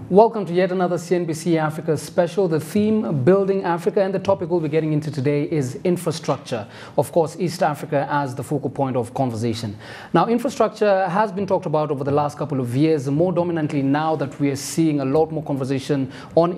Welcome to yet another CNBC Africa special. The theme, Building Africa, and the topic we'll be getting into today is infrastructure. Of course, East Africa as the focal point of conversation. Now, infrastructure has been talked about over the last couple of years, more dominantly now that we are seeing a lot more conversation on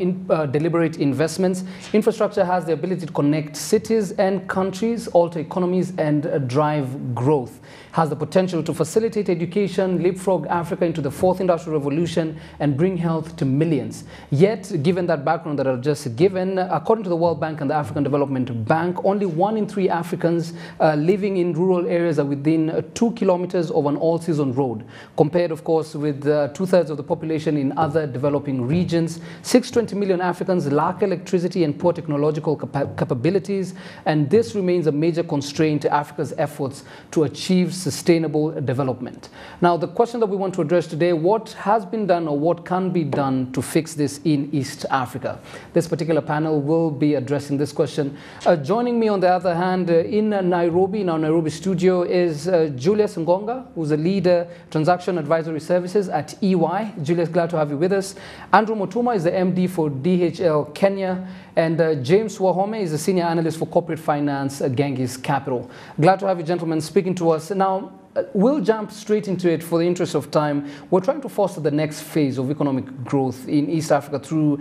deliberate investments. Infrastructure has the ability to connect cities and countries, alter economies, and drive growth. Has the potential to facilitate education, leapfrog Africa into the fourth industrial revolution, and bring health to millions. Yet, given that background that I've just given, according to the World Bank and the African Development Bank, only 1 in 3 Africans living in rural areas are within 2 kilometers of an all-season road, compared, of course, with 2/3 of the population in other developing regions. 620 million Africans lack electricity and poor technological capabilities, and this remains a major constraint to Africa's efforts to achieve sustainable development. Now, the question that we want to address today, what has been done or what can be done to fix this in East Africa? This particular panel will be addressing this question. Joining me on the other hand in Nairobi, in our Nairobi studio, is Julius Ngonga, who's a leader transaction advisory services at EY. Julius, glad to have you with us. Andrew Mutuma is the MD for DHL Kenya, and James Wahome is the senior analyst for corporate finance at Genghis Capital. Glad to have you gentlemen speaking to us. Now, we'll jump straight into it for the interest of time. We're trying to foster the next phase of economic growth in East Africa through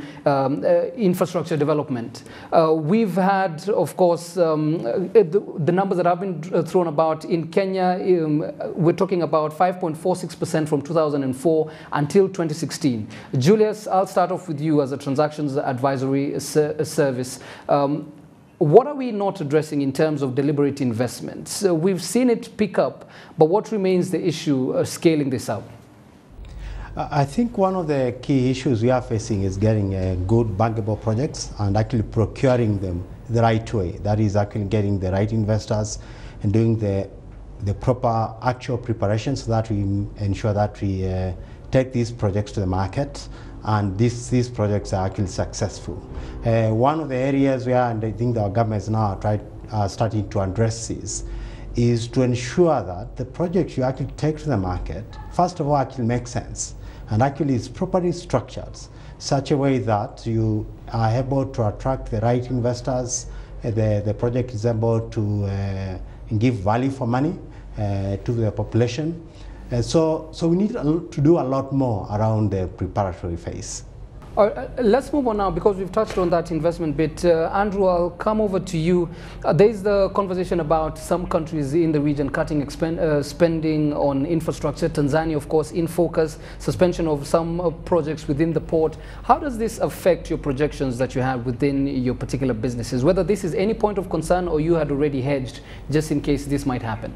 infrastructure development. We've had, of course, the numbers that have been thrown about in Kenya. We're talking about 5.46% from 2004 until 2016. Julius, I'll start off with you as a transactions advisory service. What are we not addressing in terms of deliberate investments? We've seen it pick up, but what remains the issue scaling this up? I think one of the key issues we are facing is getting good bankable projects and actually procuring them the right way. That is actually getting the right investors and doing the proper actual preparation so that we ensure that we take these projects to the market and these projects are actually successful. One of the areas where, and I think our government is now starting to address this, is to ensure that the projects you actually take to the market, first of all, actually make sense and actually is properly structured such a way that you are able to attract the right investors, the project is able to give value for money to the population. So we need to do a lot more around the preparatory phase. All right, let's move on now because we've touched on that investment bit. Andrew, I'll come over to you. There's the conversation about some countries in the region cutting spending on infrastructure. Tanzania, of course, in focus, suspension of some projects within the port. How does this affect your projections that you have within your particular businesses? Whether this is any point of concern or you had already hedged just in case this might happen?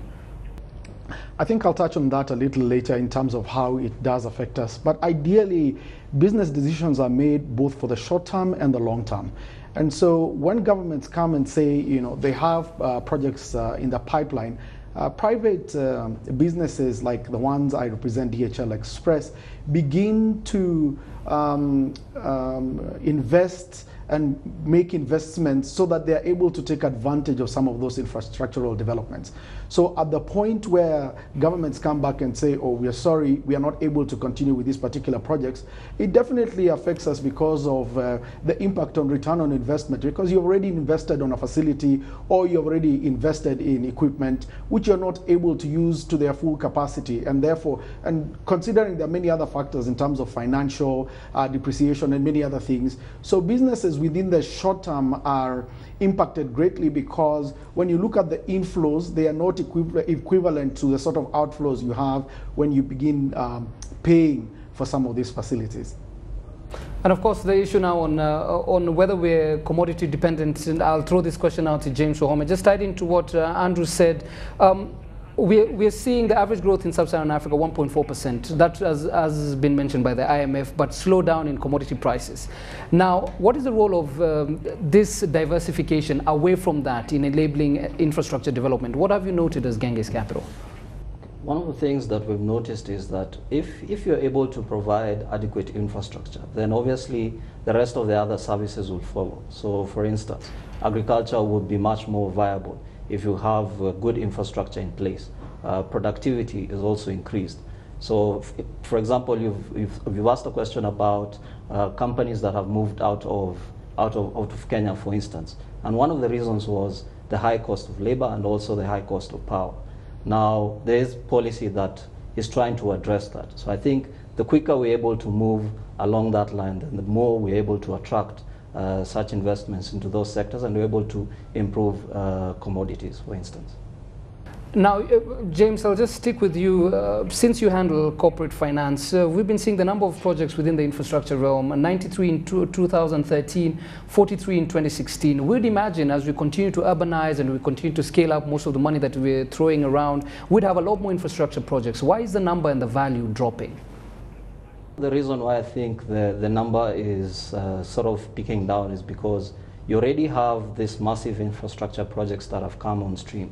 I think I'll touch on that a little later in terms of how it does affect us. But ideally, business decisions are made both for the short term and the long term. And so when governments come and say, you know, they have projects in the pipeline, private businesses like the ones I represent, DHL Express, begin to invest and make investments so that they're able to take advantage of some of those infrastructural developments. So at the point where governments come back and say, oh, we are sorry, we are not able to continue with these particular projects, it definitely affects us because of the impact on return on investment, because you've already invested on a facility or you've already invested in equipment which you're not able to use to their full capacity, and therefore, and considering there are many other factors in terms of financial depreciation and many other things. So businesses within the short term are impacted greatly because when you look at the inflows, they are not equivalent to the sort of outflows you have when you begin paying for some of these facilities. And of course, the issue now on whether we're commodity dependent, and I'll throw this question out to James Wahome, just tied into what Andrew said. We're seeing the average growth in sub-Saharan Africa 1.4%. That has been mentioned by the IMF, but slow down in commodity prices. Now, what is the role of this diversification away from that in enabling infrastructure development? What have you noted as Genghis Capital? One of the things that we've noticed is that if you're able to provide adequate infrastructure, then obviously the rest of the other services will follow. So for instance, agriculture would be much more viable if you have good infrastructure in place. Productivity is also increased. So, for example, you've asked a question about companies that have moved out of Kenya, for instance. And one of the reasons was the high cost of labor and also the high cost of power. Now, there is policy that is trying to address that. So I think the quicker we're able to move along that line, then the more we're able to attract such investments into those sectors, and we're able to improve commodities, for instance. Now, James, I'll just stick with you. Since you handle corporate finance, we've been seeing the number of projects within the infrastructure realm, 93 in 2013, 43 in 2016. We'd imagine as we continue to urbanize and we continue to scale up most of the money that we're throwing around, we'd have a lot more infrastructure projects. Why is the number and the value dropping? The reason why I think the number is sort of peaking down is because you already have these massive infrastructure projects that have come on stream.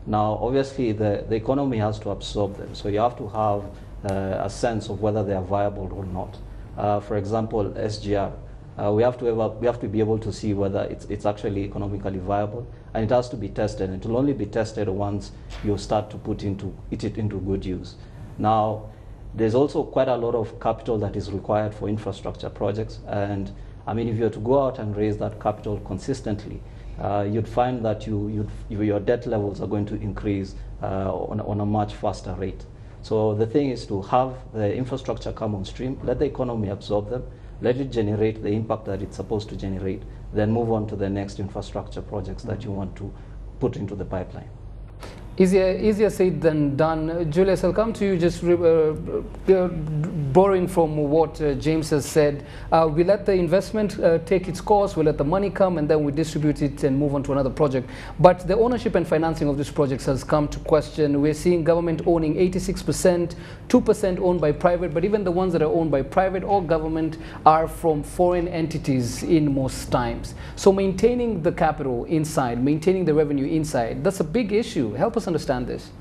Now, obviously, the economy has to absorb them, so you have to have a sense of whether they are viable or not. For example, SGR, we have to be able to see whether it's actually economically viable, and it has to be tested. And it will only be tested once you start to put it into good use. Now, there's also quite a lot of capital that is required for infrastructure projects, and I mean, if you were to go out and raise that capital consistently, you'd find that your debt levels are going to increase on a much faster rate. So the thing is to have the infrastructure come on stream, let the economy absorb them, let it generate the impact that it's supposed to generate, then move on to the next infrastructure projects that you want to put into the pipeline. Easier said than done. Julius, I'll come to you, just borrowing from what James has said. We let the investment take its course, we let the money come, and then we distribute it and move on to another project. But the ownership and financing of these projects has come to question. We're seeing government owning 86%, 2% owned by private, but even the ones that are owned by private or government are from foreign entities in most times. So maintaining the capital inside, maintaining the revenue inside, that's a big issue. Help us understand this.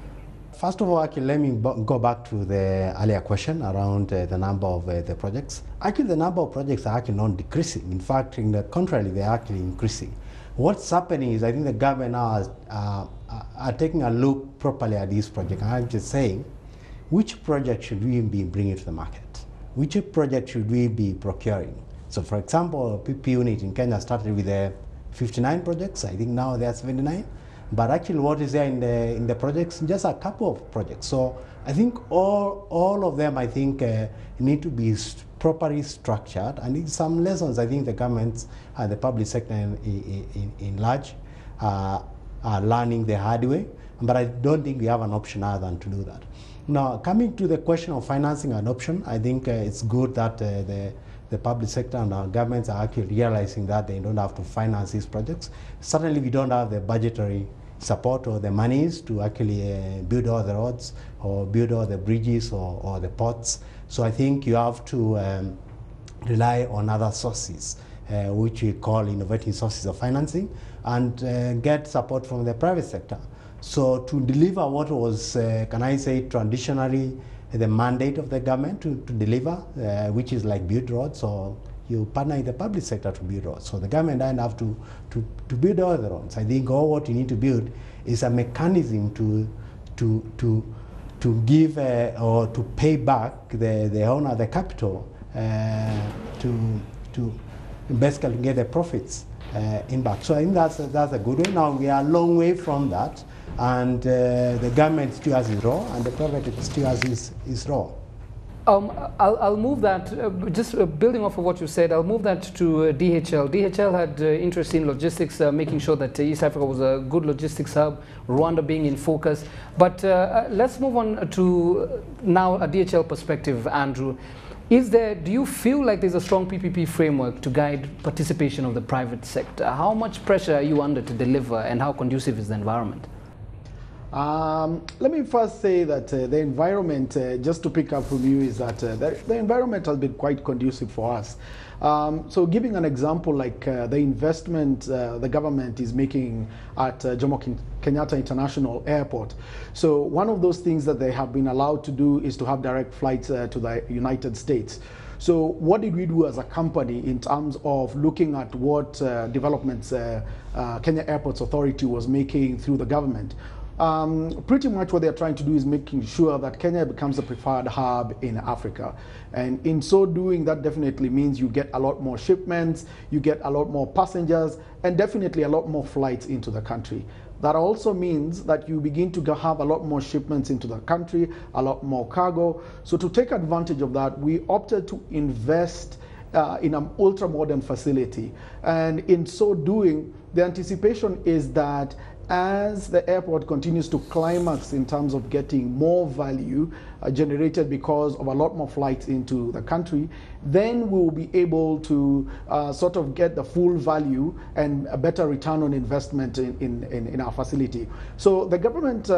First of all, actually, let me go back to the earlier question around the number of the projects. Actually, the number of projects are actually not decreasing. In fact, in the contrary, they're actually increasing. What's happening is I think the government now are taking a look properly at these projects. I'm just saying, which project should we be bringing to the market? Which project should we be procuring? So, for example, PP unit in Kenya started with 59 projects. I think now there are 79. But actually what is there in the projects? Just a couple of projects. So I think all of them, I think, need to be properly structured. And in some lessons, I think the governments and the public sector in large are learning the hard way. But I don't think we have an option other than to do that. Now, coming to the question of financing an option, I think it's good that the public sector and our governments are actually realizing that they don't have to finance these projects. Certainly, we don't have the budgetary support or the monies to actually build all the roads or build all the bridges or the ports. So I think you have to rely on other sources, which we call innovative sources of financing, and get support from the private sector. So to deliver what was, can I say, traditionally the mandate of the government to deliver, which is like build roads, or you partner in the public sector to build roads. So the government doesn't have to build all the roads. I think all what you need to build is a mechanism to give or to pay back the owner, the capital, to basically get the profits in back. So I think that's a good way. Now we are a long way from that, and the government still has its role, and the private still has its role. I'll move that, just building off of what you said, I'll move that to DHL. DHL had interest in logistics, making sure that East Africa was a good logistics hub, Rwanda being in focus. But let's move on to now a DHL perspective, Andrew. Do you feel like there's a strong PPP framework to guide participation of the private sector? How much pressure are you under to deliver, and how conducive is the environment? Let me first say that the environment, just to pick up from you, is that the environment has been quite conducive for us. So giving an example, like the investment the government is making at Jomo Kenyatta International Airport. So one of those things that they have been allowed to do is to have direct flights to the United States. So what did we do as a company in terms of looking at what developments Kenya Airports Authority was making through the government? pretty much what they're trying to do is making sure that Kenya becomes a preferred hub in Africa. And in so doing, that definitely means you get a lot more shipments, you get a lot more passengers, and definitely a lot more flights into the country. That also means that you begin to have a lot more shipments into the country, a lot more cargo. So to take advantage of that, we opted to invest in an ultra-modern facility. And in so doing, the anticipation is that as the airport continues to climax in terms of getting more value generated because of a lot more flights into the country, then we'll be able to sort of get the full value and a better return on investment in our facility. So the government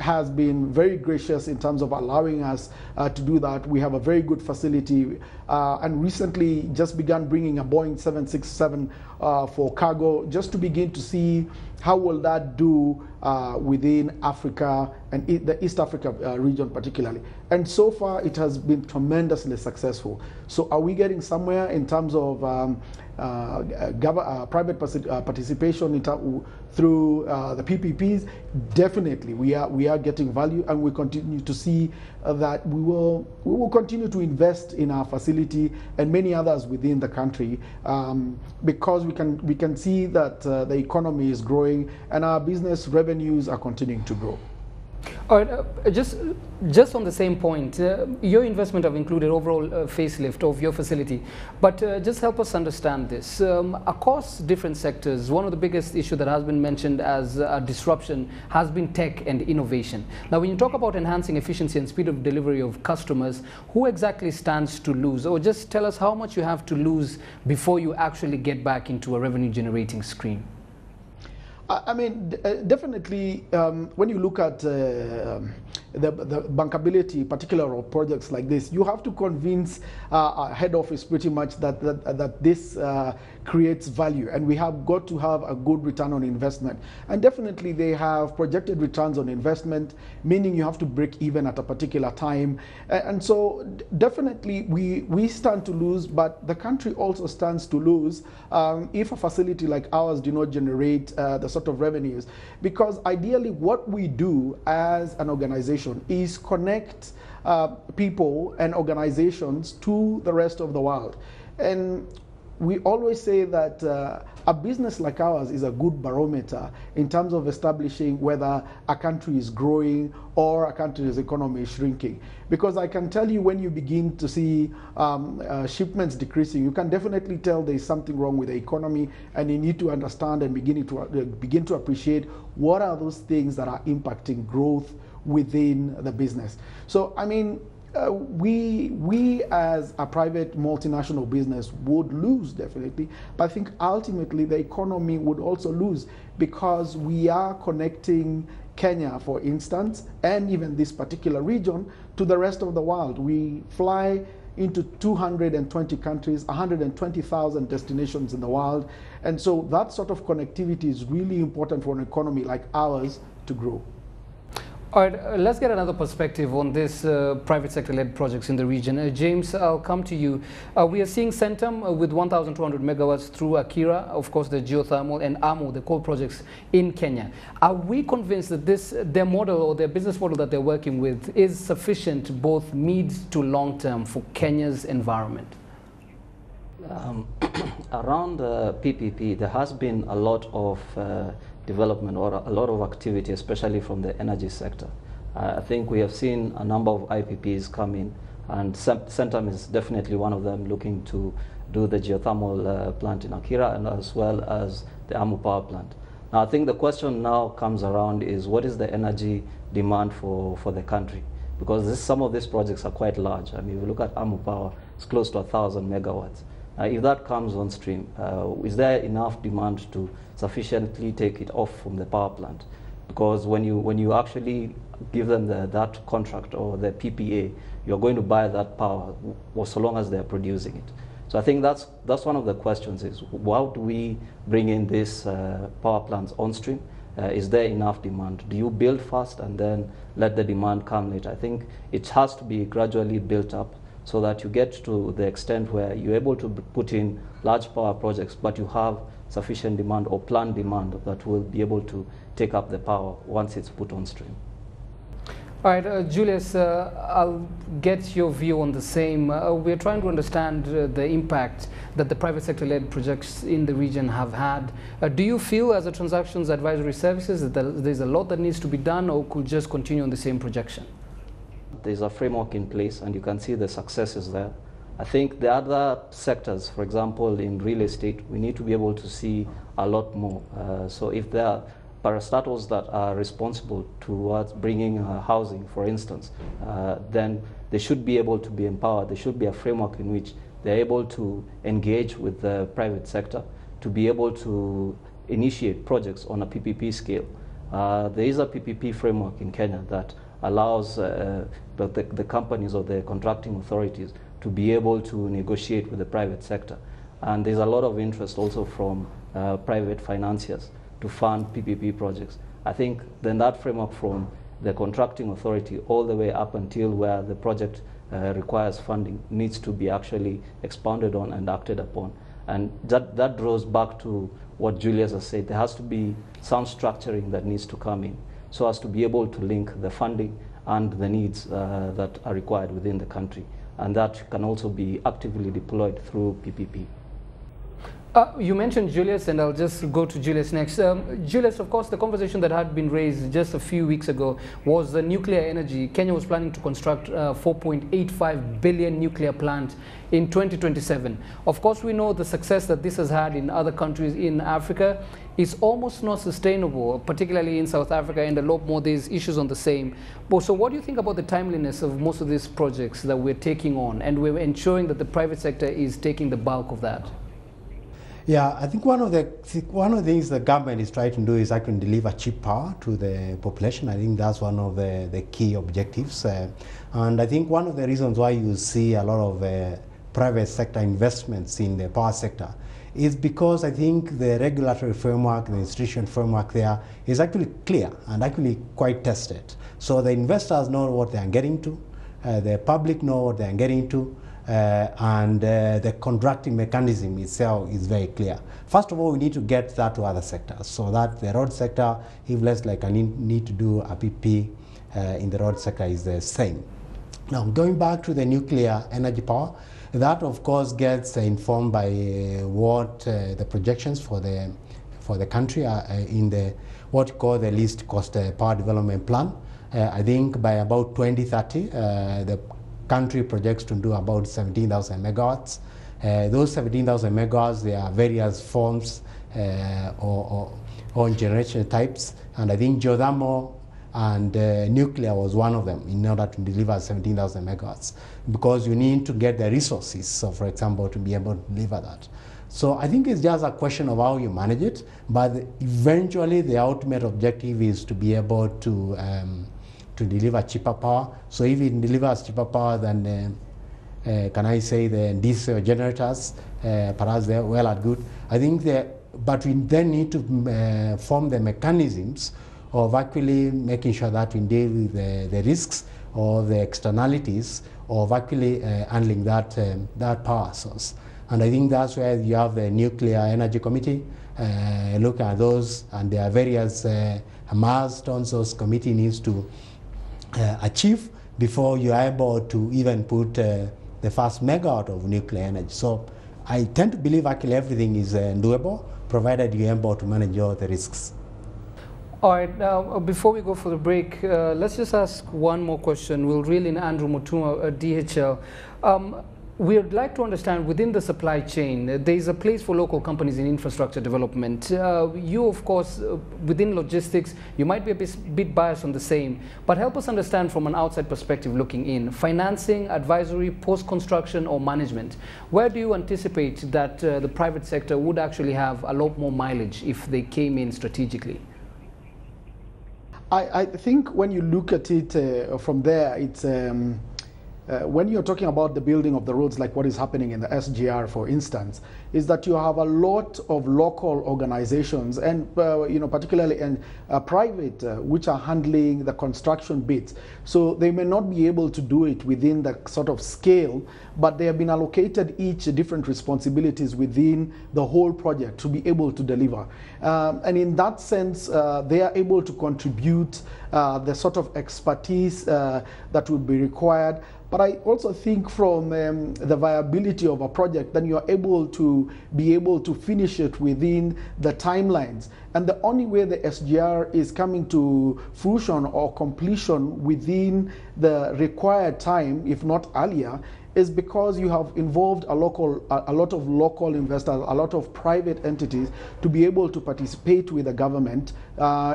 has been very gracious in terms of allowing us to do that. We have a very good facility and recently just began bringing a Boeing 767 for cargo, just to begin to see how will that do within Africa and the East Africa region particularly. And so far it has been tremendously successful. So are we getting somewhere in terms of private participation through the PPPs? Definitely, we are getting value, and we continue to see that we will continue to invest in our facility and many others within the country because we can see that the economy is growing and our business revenues are continuing to grow. All right, just on the same point, your investment have included overall facelift of your facility, but just help us understand this. Across different sectors, one of the biggest issues that has been mentioned as a disruption has been tech and innovation. Now, when you talk about enhancing efficiency and speed of delivery of customers, who exactly stands to lose? Or just tell us how much you have to lose before you actually get back into a revenue generating stream. I mean, definitely, when you look at the bankability, particularly of projects like this, you have to convince our head office pretty much that this creates value, and we have got to have a good return on investment. And definitely, they have projected returns on investment, meaning you have to break even at a particular time. And so, definitely, we stand to lose, but the country also stands to lose if a facility like ours do not generate the sort of revenues, because ideally what we do as an organization is connect people and organizations to the rest of the world. And we always say that a business like ours is a good barometer in terms of establishing whether a country is growing or a country's economy is shrinking. Because I can tell you, when you begin to see shipments decreasing, you can definitely tell there is something wrong with the economy, and you need to understand and begin to appreciate what are those things that are impacting growth within the business. So, I mean, we as a private multinational business would lose, definitely, but I think ultimately the economy would also lose, because we are connecting Kenya, for instance, and even this particular region to the rest of the world. We fly into 220 countries, 120,000 destinations in the world, and so that sort of connectivity is really important for an economy like ours to grow. All right, let's get another perspective on this private sector-led projects in the region. James, I'll come to you. We are seeing Centum with 1,200 megawatts through Akira, of course the geothermal, and AMO, the coal projects in Kenya. Are we convinced that their model or their business model that they're working with is sufficient both mid to long term for Kenya's environment? Around PPP, there has been a lot of development or a lot of activity, especially from the energy sector. I think we have seen a number of IPPs come in, and Centum is definitely one of them, looking to do the geothermal plant in Akira, and as well as the AMU power plant. Now, I think the question now comes around is, what is the energy demand for the country? Because some of these projects are quite large. I mean, if you look at AMU power, it's close to 1,000 megawatts. If that comes on stream, is there enough demand to sufficiently take it off from the power plant? Because when you actually give them that contract or the PPA, you're going to buy that power so long as they're producing it. So I think that's one of the questions: is how do we bring in these power plants on stream? Is there enough demand? Do you build first and then let the demand come later? I think it has to be gradually built up so that you get to the extent where you're able to put in large power projects, but you have sufficient demand or planned demand that will be able to take up the power once it's put on stream. All right, Julius, I'll get your view on the same. We're trying to understand the impact that the private sector-led projects in the region have had. Do you feel, as a transactions advisory services, that there's a lot that needs to be done, or could just continue on the same projection? There's a framework in place, and you can see the successes there. I think the other sectors, for example, in real estate, we need to be able to see a lot more. So if there are parastatals that are responsible towards bringing housing, for instance, then they should be able to be empowered. There should be a framework in which they're able to engage with the private sector to be able to initiate projects on a PPP scale. There is a PPP framework in Kenya that allows the companies or the contracting authorities to be able to negotiate with the private sector. And there's a lot of interest also from private financiers to fund PPP projects. I think then that framework from the contracting authority all the way up until where the project requires funding needs to be actually expounded on and acted upon. And that draws back to what Julius has said. There has to be some structuring that needs to come in so as to be able to link the funding and the needs that are required within the country. And that can also be actively deployed through PPP. You mentioned Julius, and I'll just go to Julius next. Julius, of course, the conversation that had been raised just a few weeks ago was the nuclear energy. Kenya was planning to construct a 4.85 billion nuclear plant in 2027. Of course, we know the success that this has had in other countries in Africa is almost not sustainable, particularly in South Africa, and a lot more there's issues on the same. But so what do you think about the timeliness of most of these projects that we're taking on, and we're ensuring that the private sector is taking the bulk of that? Yeah, I think one of the things the government is trying to do is actually deliver cheap power to the population. I think that's one of the key objectives. And I think one of the reasons why you see a lot of private sector investments in the power sector is because I think the regulatory framework, the institution framework there is actually clear and actually quite tested. So the investors know what they are getting to, the public know what they are getting to, and the contracting mechanism itself is very clear. First of all, we need to get that to other sectors, so that the road sector, if less like I need to do a PP in the road sector, is the same. Now, going back to the nuclear energy power, that of course gets informed by what the projections for the country are in the what you call the least cost power development plan. I think by about 2030, the country projects to do about 17,000 megawatts. Those 17,000 megawatts, there are various forms or generation types, and I think geothermal and nuclear was one of them in order to deliver 17,000 megawatts, because you need to get the resources, so for example, to be able to deliver that. So I think it's just a question of how you manage it, but eventually the ultimate objective is to be able to deliver cheaper power. So if it delivers cheaper power than, can I say, the diesel generators, perhaps they're well and good. I think but we then need to form the mechanisms of actually making sure that we deal with the risks or the externalities of actually handling that power source. And I think that's where you have the Nuclear Energy Committee look at those, and there are various milestones those committee needs to achieve before you are able to even put the first megawatt of nuclear energy. So I tend to believe actually everything is doable, provided you're able to manage all the risks. All right, now before we go for the break, let's just ask one more question. We'll reel in Andrew Mutuma at DHL. We would like to understand, within the supply chain, there is a place for local companies in infrastructure development. You, of course, within logistics, you might be a bit biased on the same, but help us understand from an outside perspective looking in. Financing, advisory, post-construction, or management. Where do you anticipate that the private sector would actually have a lot more mileage if they came in strategically? I think when you look at it from there, it's when you're talking about the building of the roads, like what is happening in the SGR, for instance, is that you have a lot of local organizations and particularly in private, which are handling the construction bits. So they may not be able to do it within the sort of scale, but they have been allocated each different responsibilities within the whole project to be able to deliver. And in that sense, they are able to contribute the sort of expertise that would be required. But I also think from the viability of a project, then you're able to finish it within the timelines. And the only way the SGR is coming to fruition or completion within the required time, if not earlier, is because you have involved a lot of local investors, a lot of private entities to be able to participate with the government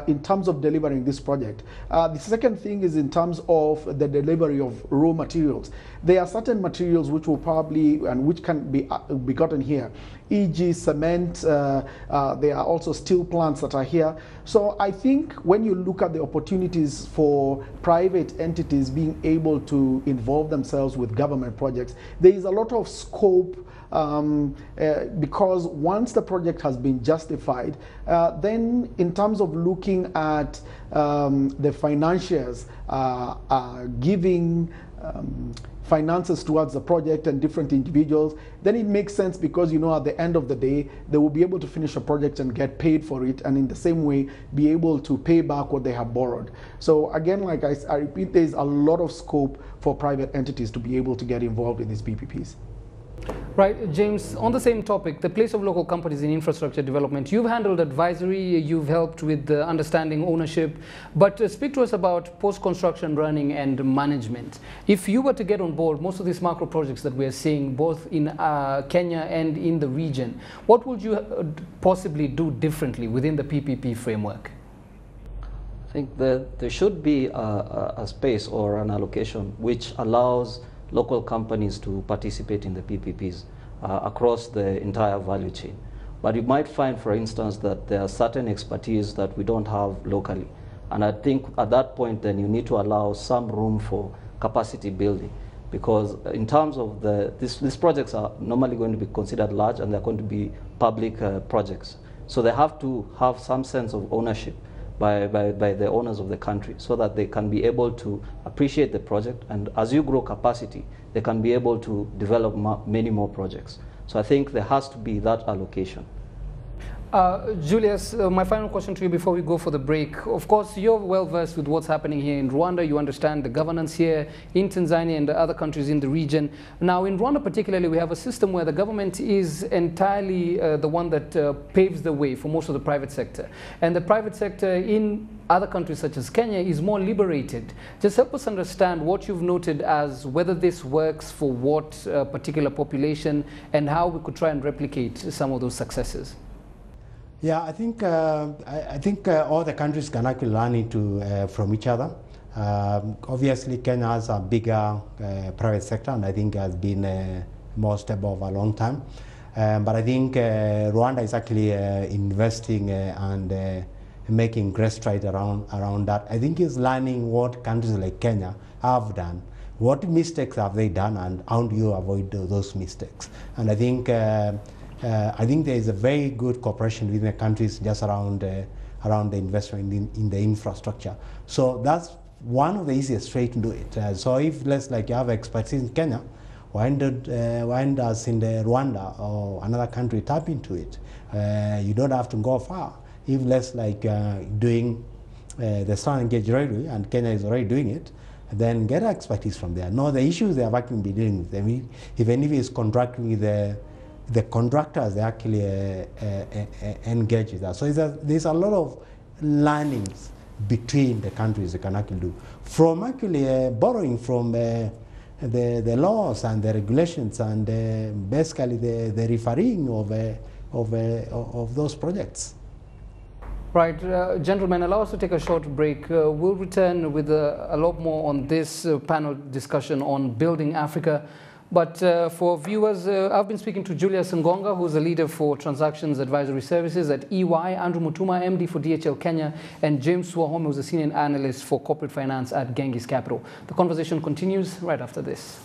in terms of delivering this project. The second thing is in terms of the delivery of raw materials. There are certain materials which will probably and which can be gotten here, e.g. cement. There are also steel plants that are here. So I think when you look at the opportunities for private entities being able to involve themselves with government projects, there is a lot of scope because once the project has been justified, then in terms of looking at the financiers giving finances towards the project and different individuals, then it makes sense because at the end of the day they will be able to finish a project and get paid for it, and in the same way be able to pay back what they have borrowed. So again, like I repeat, there's a lot of scope for private entities to be able to get involved in these PPPs. Right, James, on the same topic, the place of local companies in infrastructure development. You've handled advisory, you've helped with the understanding ownership, but speak to us about post-construction running and management. If you were to get on board most of these macro projects that we're seeing both in Kenya and in the region, what would you possibly do differently within the PPP framework? I think that there should be a space or an allocation which allows local companies to participate in the PPPs across the entire value chain. But you might find, for instance, that there are certain expertise that we don't have locally. And I think at that point, then you need to allow some room for capacity building. Because in terms of these projects are normally going to be considered large and they're going to be public projects. So they have to have some sense of ownership by the owners of the country so that they can be able to appreciate the project, and as you grow capacity, they can be able to develop many more projects. So I think there has to be that allocation. Julius, my final question to you before we go for the break. Of course, you're well versed with what's happening here in Rwanda. You understand the governance here in Tanzania and the other countries in the region. Now, in Rwanda particularly, we have a system where the government is entirely the one that paves the way for most of the private sector. And the private sector in other countries such as Kenya is more liberated. Just help us understand what you've noted as whether this works for what particular population and how we could try and replicate some of those successes. Yeah, I think all the countries can actually learn from each other. Obviously, Kenya has a bigger private sector, and I think has been more stable for a long time. But I think Rwanda is actually investing and making great strides around that. I think it's learning what countries like Kenya have done. What mistakes have they done, and how do you avoid those mistakes? And I think there is a very good cooperation within the countries just around the investment in the infrastructure. So that's one of the easiest ways to do it. So if let's like you have expertise in Kenya, why does in the Rwanda or another country tap into it? You don't have to go far. If let's like doing the Sun Engage Railway, and Kenya is already doing it, then get expertise from there. No, the issues they have actually been dealing with. I mean, even if it's contracting with the contractors, they actually engage with that. So there's a lot of learnings between the countries you can actually do. From actually borrowing from the laws and the regulations and basically the refereeing of those projects. Right, gentlemen, allow us to take a short break. We'll return with a lot more on this panel discussion on building Africa. But for viewers, I've been speaking to Julius Ngonga, who's the leader for Transactions Advisory Services at EY, Andrew Mutuma, MD for DHL Kenya, and James Wahome, who's a senior analyst for corporate finance at Genghis Capital. The conversation continues right after this.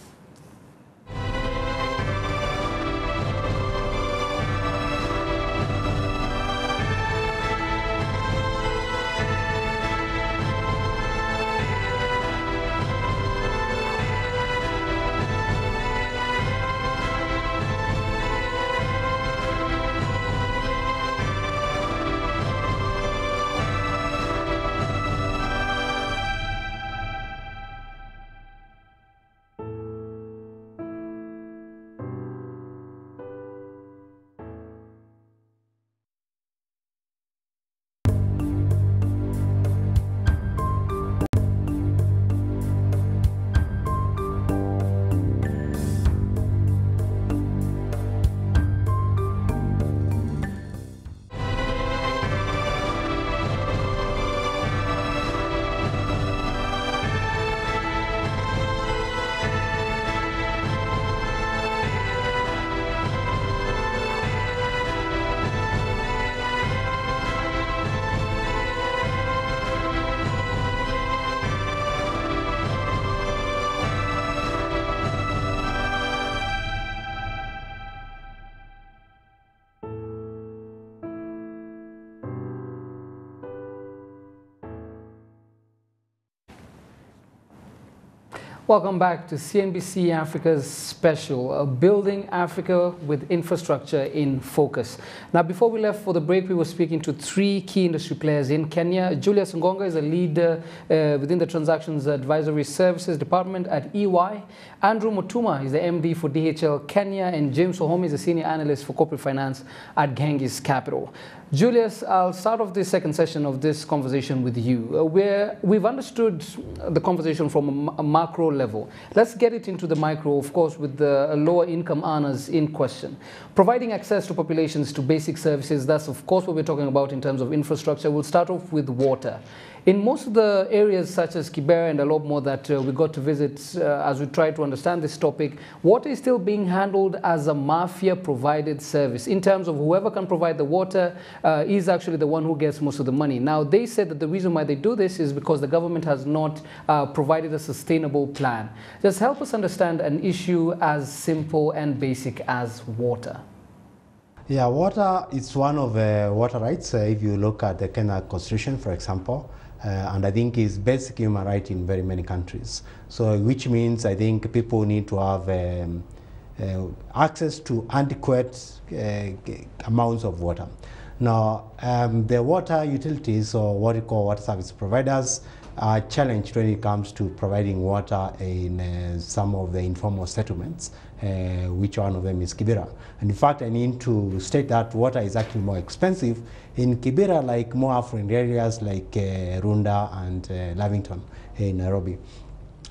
Welcome back to CNBC Africa's special, Building Africa with Infrastructure in Focus. Now, before we left for the break, we were speaking to three key industry players in Kenya. Julius Ngonga is a leader within the Transactions Advisory Services Department at EY. Andrew Mutuma is the MD for DHL Kenya, and James Wahome is a senior analyst for corporate finance at Genghis Capital. Julius, I'll start off this second session of this conversation with you, where we've understood the conversation from a macro level. Let's get it into the micro, of course, with the lower income earners in question. Providing access to populations to basic services, that's of course what we're talking about in terms of infrastructure. We'll start off with water. In most of the areas such as Kibera and a lot more that we got to visit as we try to understand this topic, water is still being handled as a mafia-provided service in terms of whoever can provide the water is actually the one who gets most of the money. Now, they said that the reason why they do this is because the government has not provided a sustainable plan. Just help us understand an issue as simple and basic as water. Yeah, water is one of the water rights. If you look at the Kenya Constitution, for example, and I think it's basic human right in very many countries. So, which means I think people need to have access to adequate amounts of water. Now, the water utilities, or what we call water service providers, are challenged when it comes to providing water in some of the informal settlements, which one of them is Kibera. And in fact, I need to state that water is actually more expensive in Kibera, like more affluent areas like Runda and Lavington in Nairobi.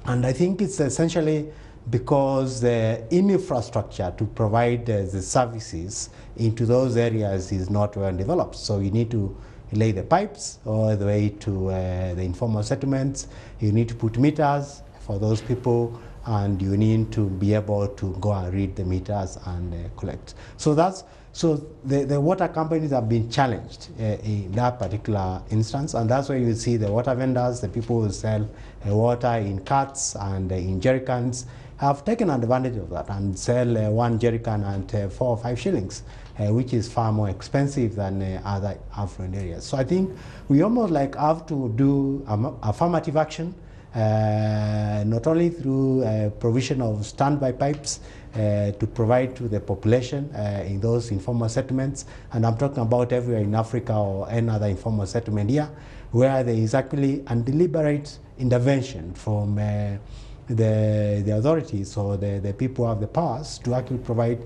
And I think it's essentially because the infrastructure to provide the services into those areas is not well developed. So you need to lay the pipes all the way to the informal settlements. You need to put meters for those people, and you need to be able to go and read the meters and collect. So the water companies have been challenged in that particular instance, and that's why you see the water vendors, the people who sell water in carts and in jerrycans, have taken advantage of that and sell one jerrycan at 4 or 5 shillings, which is far more expensive than other affluent areas. So I think we almost like have to do affirmative action, not only through provision of standby pipes to provide to the population in those informal settlements, and I'm talking about everywhere in Africa or any other informal settlement here, where there is actually a deliberate intervention from the authorities or the people who have the powers to actually provide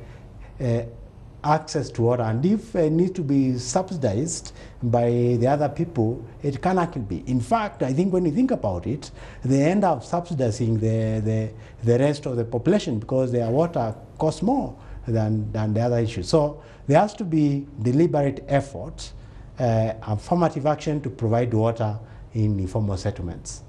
access to water. And if it needs to be subsidized by the other people, it can actually be. In fact, I think when you think about it, they end up subsidizing the rest of the population because their water costs more than the other issues. So there has to be deliberate effort, affirmative action to provide water in informal settlements.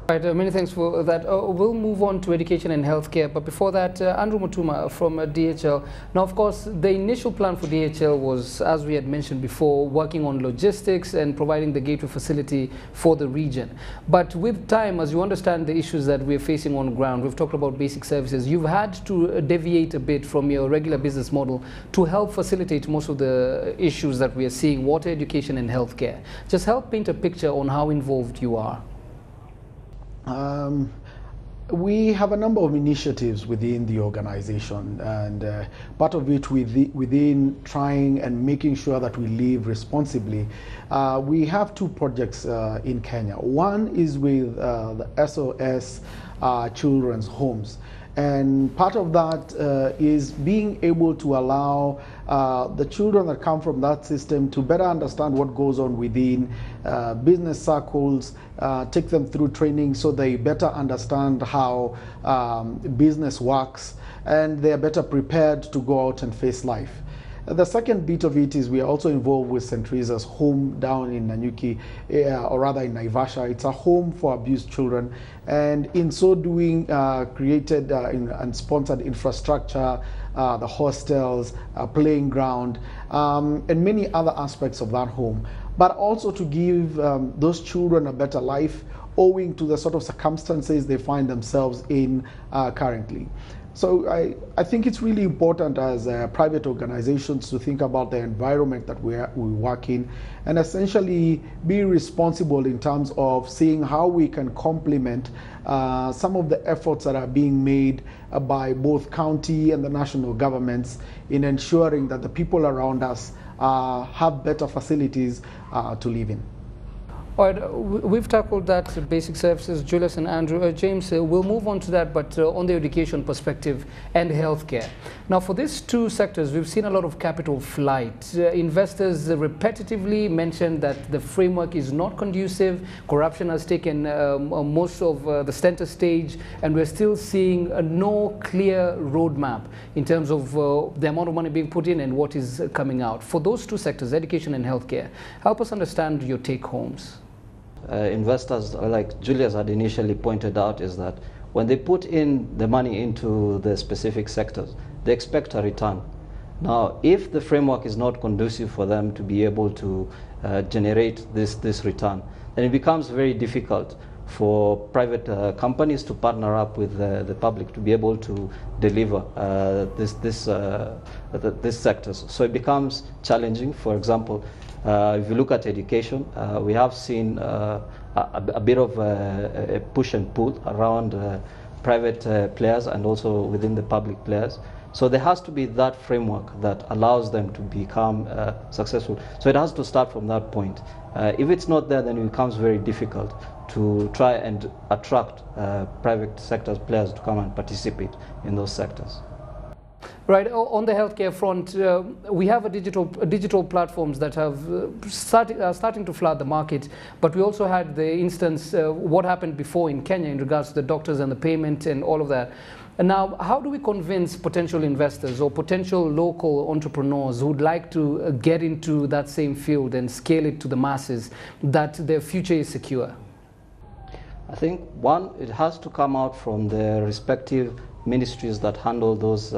Right, many thanks for that. We'll move on to education and healthcare, but before that, Andrew Mutuma from DHL. Now, of course, the initial plan for DHL was, as we had mentioned before, working on logistics and providing the gateway facility for the region. But with time, as you understand the issues that we're facing on ground, we've talked about basic services, you've had to deviate a bit from your regular business model to help facilitate most of the issues that we are seeing, water, education and healthcare. Just help paint a picture on how involved you are. We have a number of initiatives within the organization, and part of it within trying and making sure that we live responsibly. We have two projects in Kenya. One is with the SOS Children's Homes. And part of that is being able to allow the children that come from that system to better understand what goes on within business circles, take them through training so they better understand how business works, and they are better prepared to go out and face life. The second bit of it is we are also involved with St. Teresa's home down in Nanyuki, or rather in Naivasha. It's a home for abused children, and in so doing created and sponsored infrastructure, the hostels, playing ground, and many other aspects of that home. But also to give those children a better life owing to the sort of circumstances they find themselves in currently. So I think it's really important as private organizations to think about the environment that we work in, and essentially be responsible in terms of seeing how we can complement some of the efforts that are being made by both county and the national governments in ensuring that the people around us have better facilities to live in. All right, we've tackled that, basic services, Julius and Andrew. James, we'll move on to that, but on the education perspective and healthcare. Now, for these two sectors, we've seen a lot of capital flight. Investors repetitively mentioned that the framework is not conducive, corruption has taken most of the center stage, and we're still seeing no clear roadmap in terms of the amount of money being put in and what is coming out. For those two sectors, education and healthcare, help us understand your take-homes. Investors, like Julius had initially pointed out, is that when they put in the money into the specific sectors, they expect a return. Now, if the framework is not conducive for them to be able to generate this return, then it becomes very difficult for private companies to partner up with the public to be able to deliver these sectors. So it becomes challenging. For example, if you look at education, we have seen a bit of a push and pull around private players and also within the public players. So there has to be that framework that allows them to become successful. So it has to start from that point. If it's not there, then it becomes very difficult to try and attract private sector players to come and participate in those sectors. Right, on the healthcare front, we have digital platforms that have starting to flood the market, but we also had the instance, what happened before in Kenya in regards to the doctors and the payment and all of that. And now, how do we convince potential investors or potential local entrepreneurs who would like to get into that same field and scale it to the masses that their future is secure? I think, one, it has to come out from the respective ministries that handle those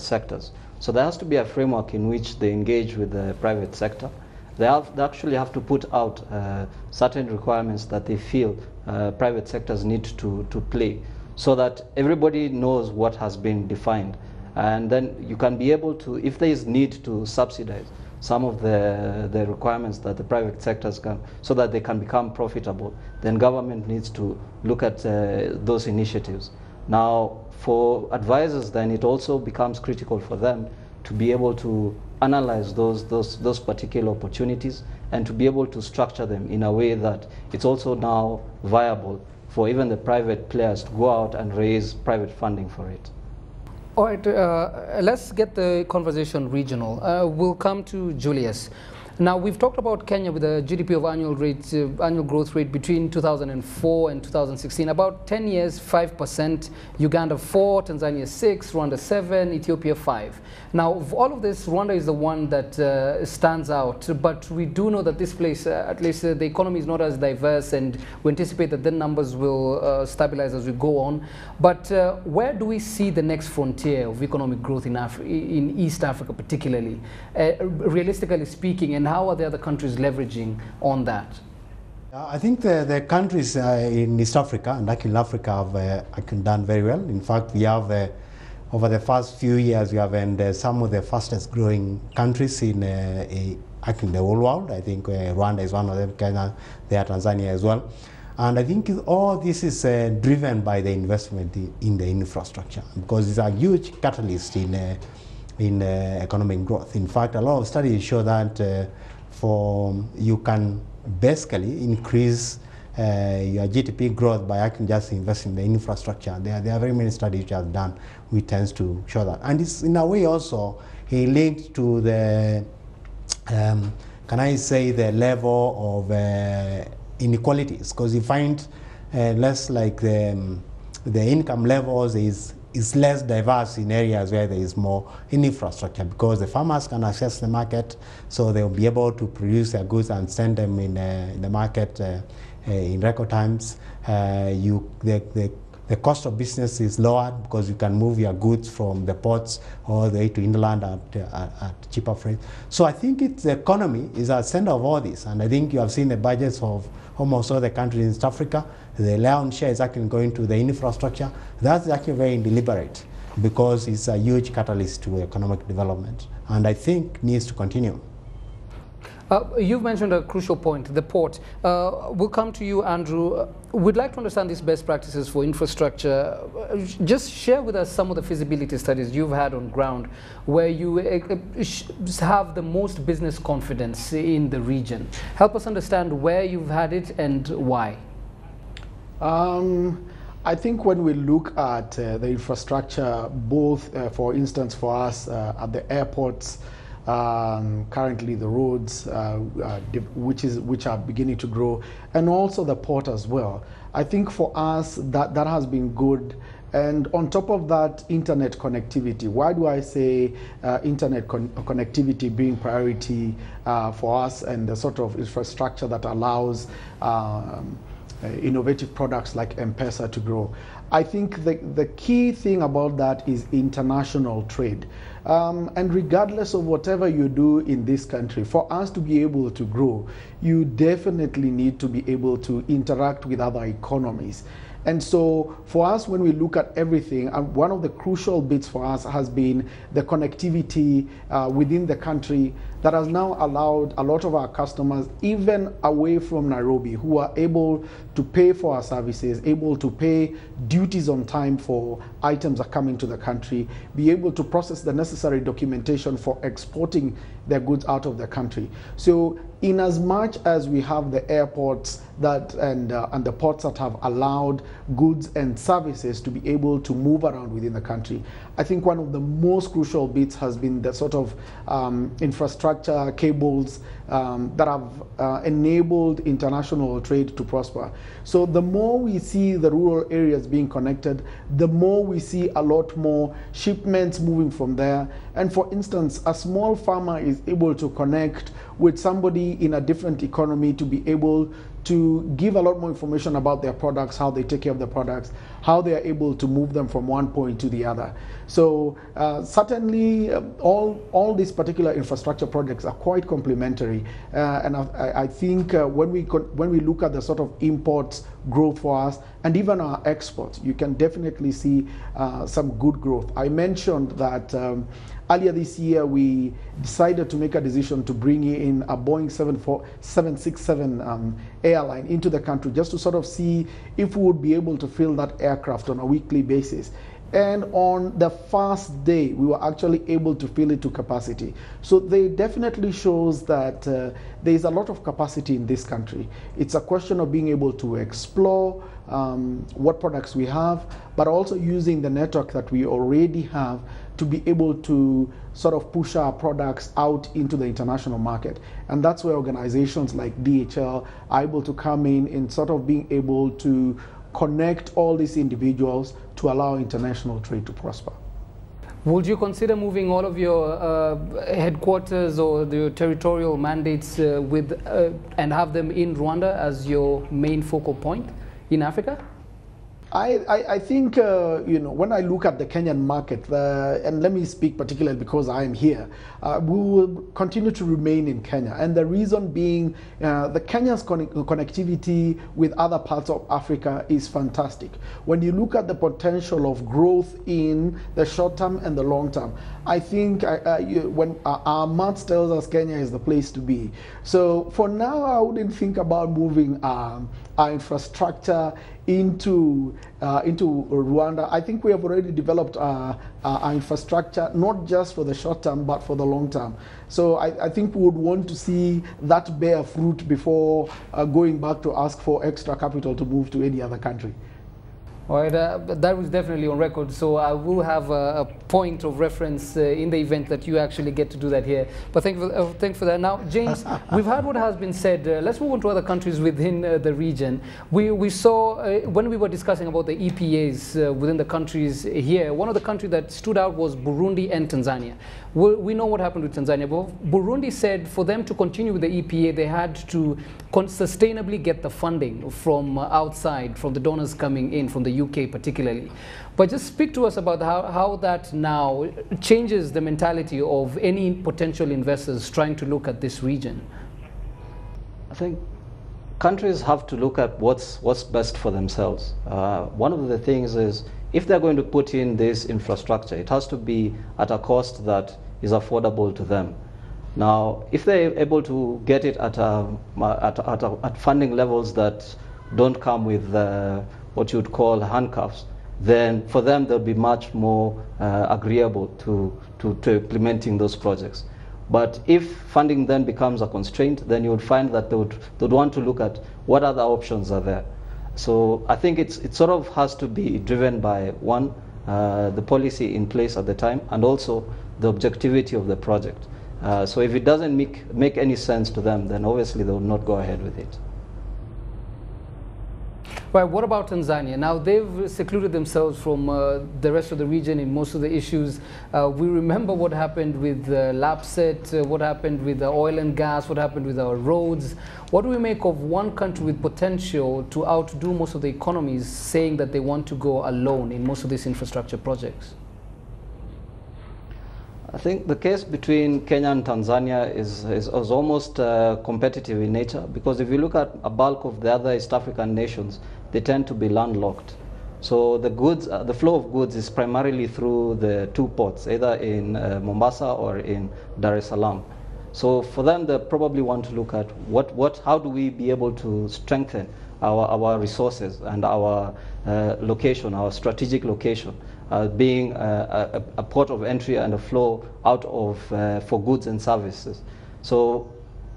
sectors. So there has to be a framework in which they engage with the private sector. They actually have to put out certain requirements that they feel private sectors need to play, so that everybody knows what has been defined. And then you can be able to, if there is need to subsidize some of the requirements that the private sectors can, so that they can become profitable, then government needs to look at those initiatives. Now, for advisors, then it also becomes critical for them to be able to analyze those particular opportunities and to be able to structure them in a way that it's also now viable for even the private players to go out and raise private funding for it. All right, let's get the conversation regional. We'll come to Julius. Now, we've talked about Kenya with a GDP of annual growth rate between 2004 and 2016, about 10 years, 5%, Uganda 4, Tanzania 6, Rwanda 7, Ethiopia 5. Now, of all of this, Rwanda is the one that stands out, but we do know that this place, at least the economy is not as diverse, and we anticipate that the numbers will stabilize as we go on. But where do we see the next frontier of economic growth in East Africa particularly, realistically speaking, and how are the other countries leveraging on that? I think the countries in East Africa and actually in Africa have done very well. In fact, we have over the past few years, we have some of the fastest growing countries in actually the whole world. I think Rwanda is one of them, Kenya, there, Tanzania as well. And I think all this is driven by the investment in the infrastructure, because it's a huge catalyst in economic growth. In fact, a lot of studies show that you can basically increase your GDP growth by actually just investing in the infrastructure. There are very many studies which have done which tends to show that. And it's in a way also linked to the, can I say, the level of inequalities, because you find less like the income levels is less diverse in areas where there is more infrastructure, because the farmers can access the market, so they'll be able to produce their goods and send them in the market in record times. The cost of business is lower because you can move your goods from the ports all the way to inland at cheaper freight. So I think the economy is at the center of all this, and I think you have seen the budgets of almost all the countries in East Africa. The lion's share is actually going to the infrastructure. That's actually very deliberate, because it's a huge catalyst to economic development, and I think needs to continue. You've mentioned a crucial point, the port. We'll come to you, Andrew. We'd like to understand these best practices for infrastructure. Just share with us some of the feasibility studies you've had on ground where you have the most business confidence in the region. Help us understand where you've had it and why. I think when we look at the infrastructure, both, for instance, for us at the airports, currently the roads, which are beginning to grow, and also the port as well. I think for us that has been good. And on top of that, internet connectivity. Why do I say internet connectivity being priority for us, and the sort of infrastructure that allows innovative products like M-Pesa to grow? I think the key thing about that is international trade. And regardless of whatever you do in this country, for us to be able to grow, you definitely need to be able to interact with other economies. And so for us, when we look at everything, one of the crucial bits for us has been the connectivity within the country that has now allowed a lot of our customers, even away from Nairobi, who are able to pay for our services, able to pay duties on time for items that come into the country, be able to process the necessary documentation for exporting their goods out of the country. So in as much as we have the airports and the ports that have allowed goods and services to be able to move around within the country, I think one of the most crucial bits has been the sort of infrastructure cables that have enabled international trade to prosper. So the more we see the rural areas being connected, the more we see a lot more shipments moving from there. And for instance, a small farmer is able to connect with somebody in a different economy to be able to give a lot more information about their products, how they take care of the products, how they are able to move them from one point to the other. So certainly all these particular infrastructure projects are quite complementary. And I think when we look at the sort of imports growth for us and even our exports, you can definitely see some good growth. I mentioned that earlier this year, we decided to make a decision to bring in a Boeing 767 airline into the country, just to sort of see if we would be able to fill that aircraft on a weekly basis. And on the first day, we were actually able to fill it to capacity. So they definitely shows that there is a lot of capacity in this country. It's a question of being able to explore what products we have, but also using the network that we already have to be able to sort of push our products out into the international market. And that's where organizations like DHL are able to come in and sort of being able to connect all these individuals to allow international trade to prosper. Would you consider moving all of your headquarters or your territorial mandates and have them in Rwanda as your main focal point in Africa? I think, when I look at the Kenyan market, and let me speak particularly because I am here, we will continue to remain in Kenya. And the reason being, the Kenya's connectivity with other parts of Africa is fantastic. When you look at the potential of growth in the short term and the long term, I think when our math tells us Kenya is the place to be. So for now, I wouldn't think about moving our infrastructure into Rwanda. I think we have already developed our infrastructure, not just for the short term, but for the long term. So I think we would want to see that bear fruit before going back to ask for extra capital to move to any other country. All right, that was definitely on record, so I will have a point of reference in the event that you actually get to do that here. But thank you for that. Now, James, we've heard what has been said. Let's move on to other countries within the region. We saw, when we were discussing about the EPAs within the countries here, one of the countries that stood out was Burundi and Tanzania. We know what happened with Tanzania, but Burundi said for them to continue with the EPA, they had to sustainably get the funding from outside, from the donors coming in, from the UK particularly. But just speak to us about how that now changes the mentality of any potential investors trying to look at this region. I think countries have to look at what's best for themselves. One of the things is, if they're going to put in this infrastructure, it has to be at a cost that is affordable to them. Now, if they're able to get it at funding levels that don't come with what you would call handcuffs, then for them they'll be much more agreeable to implementing those projects. But if funding then becomes a constraint, then you would find that they would want to look at what other options are there. So I think it sort of has to be driven by, one, the policy in place at the time, and also the objectivity of the project. So if it doesn't make any sense to them, then obviously they will not go ahead with it. Right, what about Tanzania? Now, they've secluded themselves from the rest of the region in most of the issues. We remember what happened with Lapset, what happened with the oil and gas, what happened with our roads. What do we make of one country with potential to outdo most of the economies saying that they want to go alone in most of these infrastructure projects? I think the case between Kenya and Tanzania is almost competitive in nature, because if you look at a bulk of the other East African nations, they tend to be landlocked. So the goods, the flow of goods is primarily through the two ports, either in Mombasa or in Dar es Salaam. So for them, they probably want to look at how do we be able to strengthen our resources and our location, our strategic location, being a port of entry and a flow out of for goods and services. So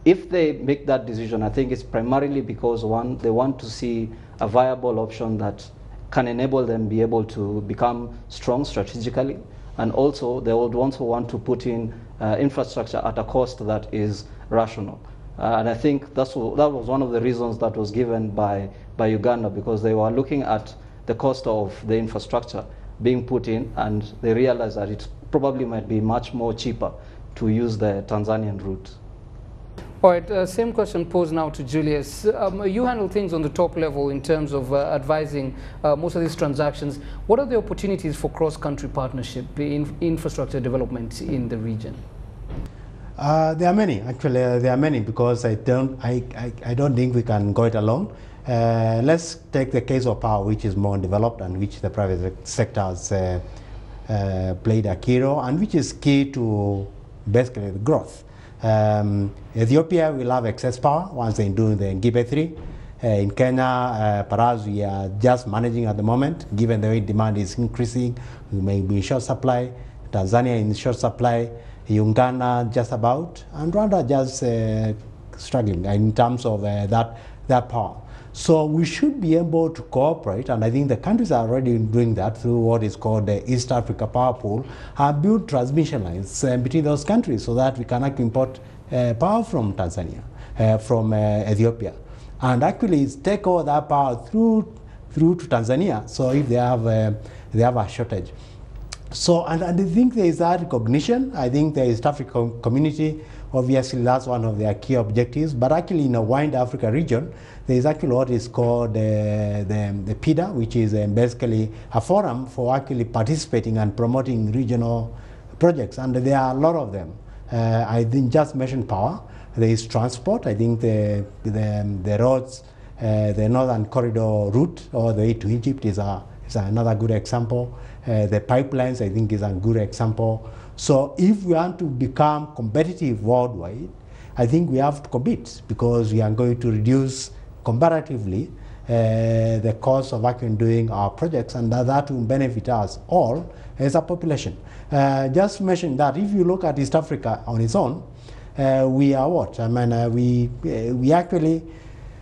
if they make that decision, I think it's primarily because, one, they want to see a viable option that can enable them be able to become strong strategically, and also they would also want to put in infrastructure at a cost that is rational. And I think that was one of the reasons that was given by Uganda, because they were looking at the cost of the infrastructure being put in, and they realized that it probably might be much more cheaper to use the Tanzanian route. All right, same question posed now to Julius. You handle things on the top level in terms of advising most of these transactions. What are the opportunities for cross-country partnership in infrastructure development in the region? There are many, actually. There are many, because I don't think we can go it alone. Let's take the case of power, which is more developed and which the private sector has played a key role, and which is key to basically the growth. Ethiopia will have excess power once they do the Ngibe 3. In Kenya, perhaps we are just managing at the moment. Given the way demand is increasing, we may be in short supply. Tanzania in short supply. Uganda just about, and Rwanda just struggling in terms of that power. So we should be able to cooperate, and I think the countries are already doing that through what is called the East Africa Power Pool, and build transmission lines between those countries so that we can actually import power from Tanzania, from Ethiopia, and actually take all that power through to Tanzania. So if they have a shortage. So, and I think there is that recognition. I think the East African community, obviously that's one of their key objectives, but actually in a wider Africa region, there is actually what is called the PIDA, which is basically a forum for actually participating and promoting regional projects, and there are a lot of them. I didn't just mention power. There is transport. I think the roads, the Northern Corridor route all the way to Egypt is another good example. The pipelines, I think, is a good example. So if we want to become competitive worldwide, I think we have to compete, because we are going to reduce comparatively the cost of actually doing our projects, and that will benefit us all as a population. Just mention that if you look at East Africa on its own, we are what? I mean, we actually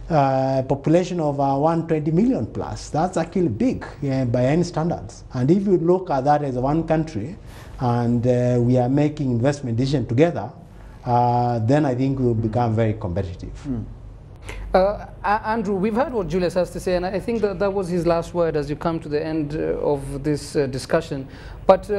population of 120 million plus. That's actually big by any standards. And if you look at that as one country, and we are making investment decisions together, then I think we'll become very competitive. Andrew, we've heard what Julius has to say, and I think that was his last word as you come to the end of this discussion. But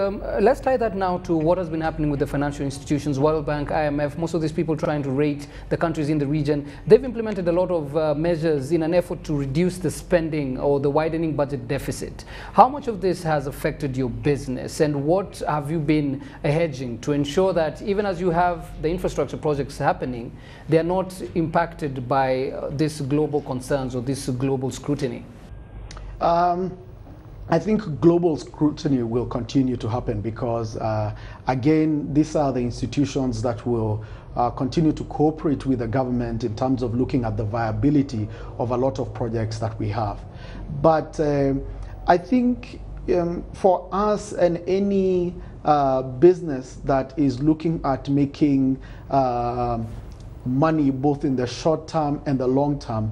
let's tie that now to what has been happening with the financial institutions, World Bank, IMF, most of these people trying to rate the countries in the region. They've implemented a lot of measures in an effort to reduce the spending or the widening budget deficit. How much of this has affected your business, and what have you been hedging to ensure that even as you have the infrastructure projects happening, they are not impacted by this global concerns or this global scrutiny? I think global scrutiny will continue to happen because, again, these are the institutions that will continue to cooperate with the government in terms of looking at the viability of a lot of projects that we have. But I think for us and any business that is looking at making money both in the short term and the long term,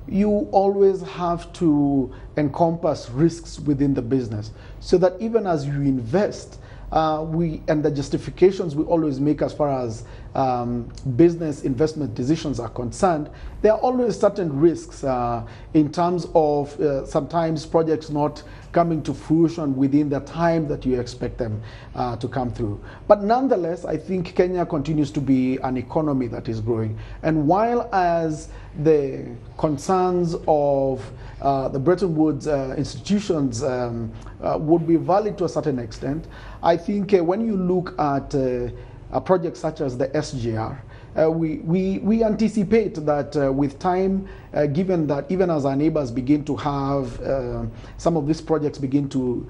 you always have to encompass risks within the business, so that even as you invest, and the justifications we always make as far as business investment decisions are concerned, there are always certain risks in terms of sometimes projects not coming to fruition within the time that you expect them to come through. But nonetheless, I think Kenya continues to be an economy that is growing. And while as the concerns of the Bretton Woods institutions would be valid to a certain extent, I think when you look at a project such as the SGR, we anticipate that with time, given that even as our neighbors begin to have some of these projects begin to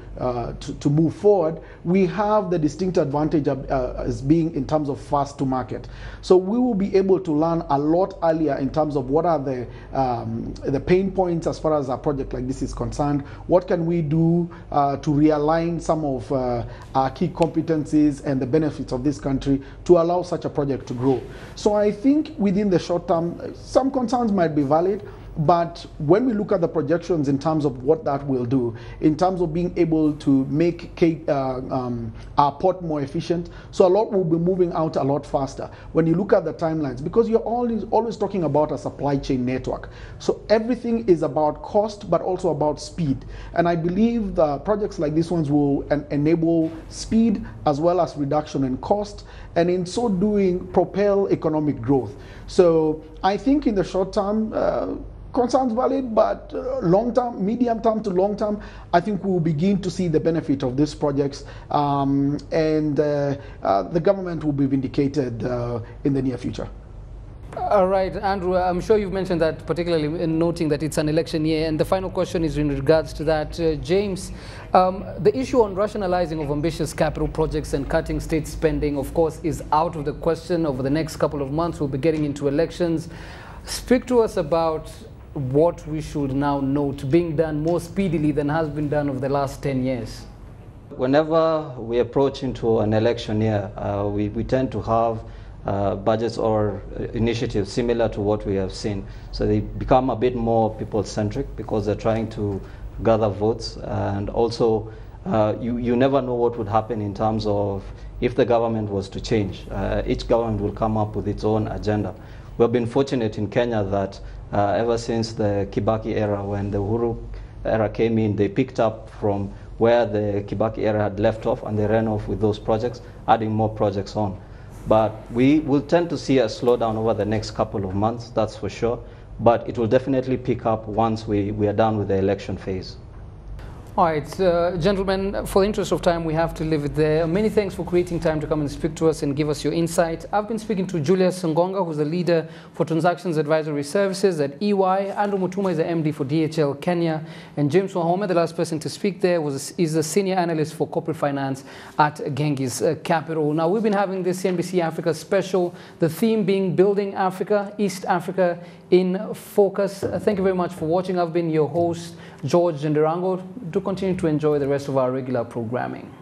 move forward, we have the distinct advantage of, as being in terms of fast to market. So we will be able to learn a lot earlier in terms of what are the pain points as far as a project like this is concerned. What can we do to realign some of our key competencies and the benefits of this country to allow such a project to grow? So I think within the short term, some concerns might be valid, but when we look at the projections in terms of what that will do, in terms of being able to make our port more efficient, so a lot will be moving out a lot faster. When you look at the timelines, because you're always talking about a supply chain network, so everything is about cost, but also about speed. And I believe the projects like these ones will enable speed as well as reduction in cost, and in so doing, propel economic growth. So I think in the short term, concerns valid, but long term, medium term to long term, I think we'll begin to see the benefit of these projects, and the government will be vindicated in the near future. All right, Andrew, I'm sure you've mentioned that, particularly in noting that it's an election year. And the final question is in regards to that. James, the issue on rationalizing of ambitious capital projects and cutting state spending, of course, is out of the question over the next couple of months. We'll be getting into elections. Speak to us about what we should now note being done more speedily than has been done over the last 10 years. Whenever we approach into an election year, we tend to have budgets or initiatives similar to what we have seen. So they become a bit more people-centric because they're trying to gather votes, and also you never know what would happen in terms of if the government was to change. Each government will come up with its own agenda. We've been fortunate in Kenya that ever since the Kibaki era, when the Uhuru era came in, they picked up from where the Kibaki era had left off, and they ran off with those projects, adding more projects on. But we will tend to see a slowdown over the next couple of months, that's for sure. But it will definitely pick up once we are done with the election phase. All right, gentlemen, for the interest of time, we have to leave it there. Many thanks for creating time to come and speak to us and give us your insight. I've been speaking to Julius Ngonga, who's the leader for Transactions Advisory Services at EY. Andrew Mutuma is the MD for DHL Kenya. And James Wahome, the last person to speak there, is the senior analyst for corporate finance at Genghis Capital. Now, we've been having this CNBC Africa special, the theme being Building Africa, East Africa in Focus. Thank you very much for watching. I've been your host, George Nderango. Do continue to enjoy the rest of our regular programming.